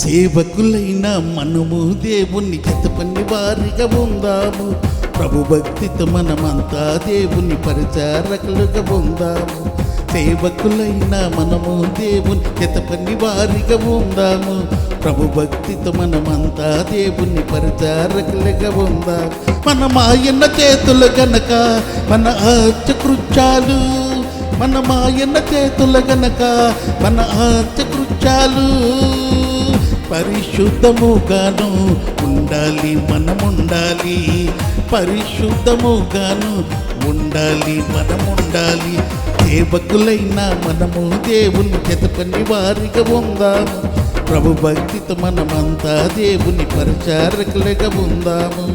సేవకులైన మనము దేవుని జతపని వారిగా ఉందాము. ప్రభు భక్తితో మనమంతా దేవుని పరిచారకులుగా ఉందాము. సేవకులైన మనము దేవుని జతపని వారిగా ఉందాము. ప్రభు భక్తితో మనమంతా దేవుని పరిచారకులుగా ఉందాము. మనం ఆయన చేతులు గనక మన ఆత్మకృత్యాలు, మన ఆయన చేతులు గనక మన ఆత్మకృత్యాలు పరిశుద్ధముగాను ఉండాలి. మనముండాలి పరిశుద్ధముగాను ఉండాలి, మనముండాలి. సేవకులైన మనము దేవుని జతపని వారిగా ఉందాము. ప్రభు భక్తితో మనమంతా దేవుని పరిచారకులుగా ఉందాము.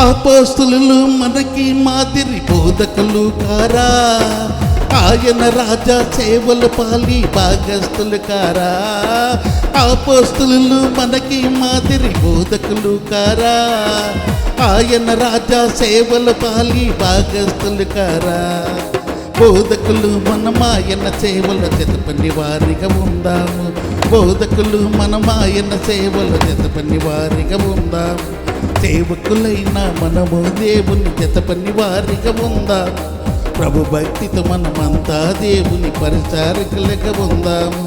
అపోస్తలులు మనకి మాదిరి బోధకులు కారా, ఆయన రాజా సేవలు పాలి భాగస్థులు కారా. అపోస్తలులు మనకి మాదిరి బోధకులు కారా, ఆయన రాజా సేవలు పాలి భాగస్థులు కారా. బోధకులు మనమాయన సేవల జతపని వారిగా ఉందాము. బోధకులు మనమాయన సేవల జతపని వారిగా ఉందాము. సేవకులైన మనము దేవుని జతపని వారిగా ఉందాము. ప్రభు భక్తితో మనమంతా దేవుని పరిచారకులుగా ఉందాము.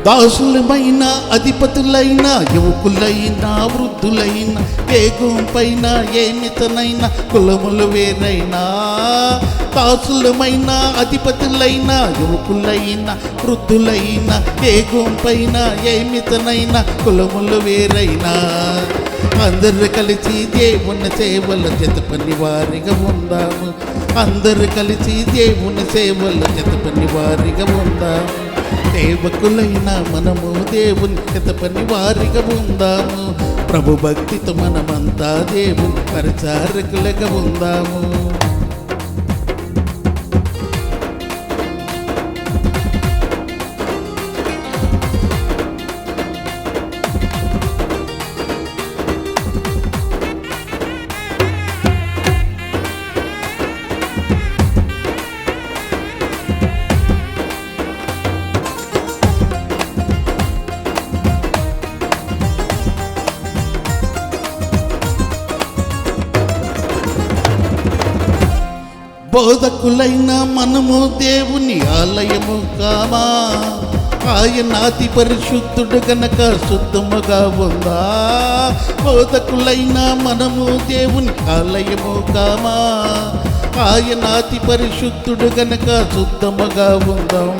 దాసులమైన అధిపతులైన యువకులైన వృద్ధులైన ఏ గుంపైన ఏమితనైన కులములు వేరైనా. దాసులమైన అధిపతులైన యువకులైన వృద్ధులైన ఏ గుంపైన ఏమితనైన కులములు వేరైనా. అందరు కలిసి దేవుని సేవల జతపని వారిగా ఉందాము. అందరు కలిసి దేవుని సేవల జతపని వారిగా ఉందాము. సేవకులైన మనము దేవుని జతపని వారిగా ఉందాము. ప్రభు భక్తితో మనమంతా దేవుని పరిచారకులుగా ఉందాము. బోధకులైన మనము దేవుని ఆలయము కామా. ఆయన అతి పరిశుద్ధుడు గనక శుద్ధముగా ఉందా. బోధకులైన మనము దేవుని ఆలయము కామా. ఆయన అతి పరిశుద్ధుడు గనక శుద్ధముగా ఉందాం.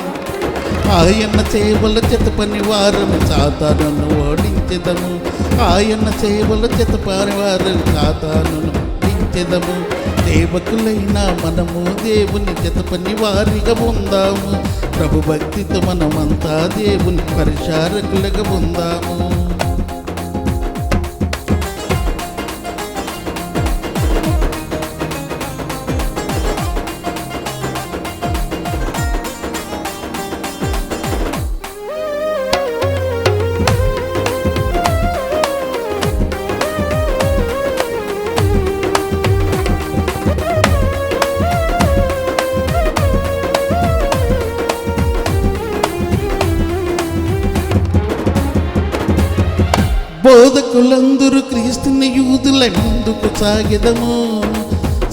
ఆయన సేవల జతపని వారము సాతానును ఓడించెదము. ఆయన సేవల జతపని వారము సాతానును ఓడించెదము. సేవకులైన మనము దేవుని జతపని వారిగా ఉందాము. ప్రభు భక్తితో మనమంతా దేవుని పరిచారకులుగా ఉందాము. బోధకులందరూ క్రీస్తుని యూదులై ముందుకు సాగిదము.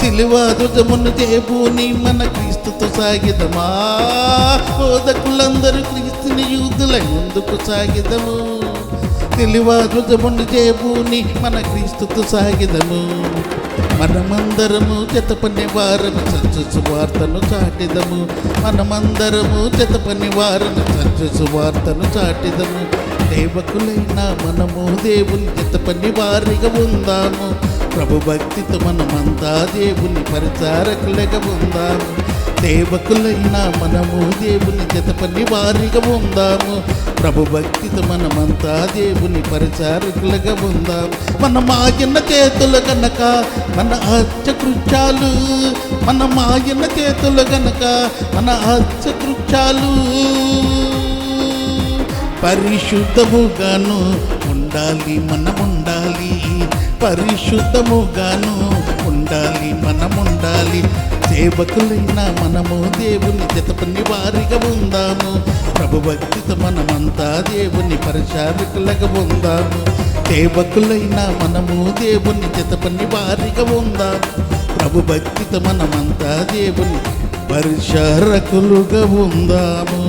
సిలువ ధ్వజమును దేవుని మన క్రీస్తుతో సాగిదమా. బోధకులందరూ క్రీస్తుని యూదులై ముందుకు సాగిదము. సిలువ ధ్వజమును చేబూని మన క్రీస్తుతో సాగిదము. మనమందరము జతపని వారము సంచు వార్తను చాటిదము. మనమందరము జతపని వారము సంచు వార్తను చాటిదము. సేవకులైన మనము దేవుని జతపని వారిగా ఉందాము. ప్రభు భక్తితో మనమంతా దేవుని పరిచారకులుగా ఉందాము. సేవకులైన మనము దేవుని జతపని వారిగా ఉందాము. ప్రభు భక్తితో మనమంతా దేవుని పరిచారకులుగా ఉందాము. మన మాయన్న చేతులు గనక మన హత్యకృత్యాలు, మన మాయన్న చేతులు గనక మన హత్యకృత్యాలు పరిశుద్ధముగాను ఉండాలి. మనముండాలి పరిశుద్ధముగాను ఉండాలి. మనముండాలి. సేవకులైన మనము దేవుని జతపని వారిగా ఉందాము. ప్రభు భక్తితో మనమంతా దేవుని పరిచారకులుగా ఉందాము. సేవకులైన మనము దేవుని జతపని వారిగా ఉందాము. ప్రభు భక్తితో మనమంతా దేవుని పరిచారకులుగా ఉందాము.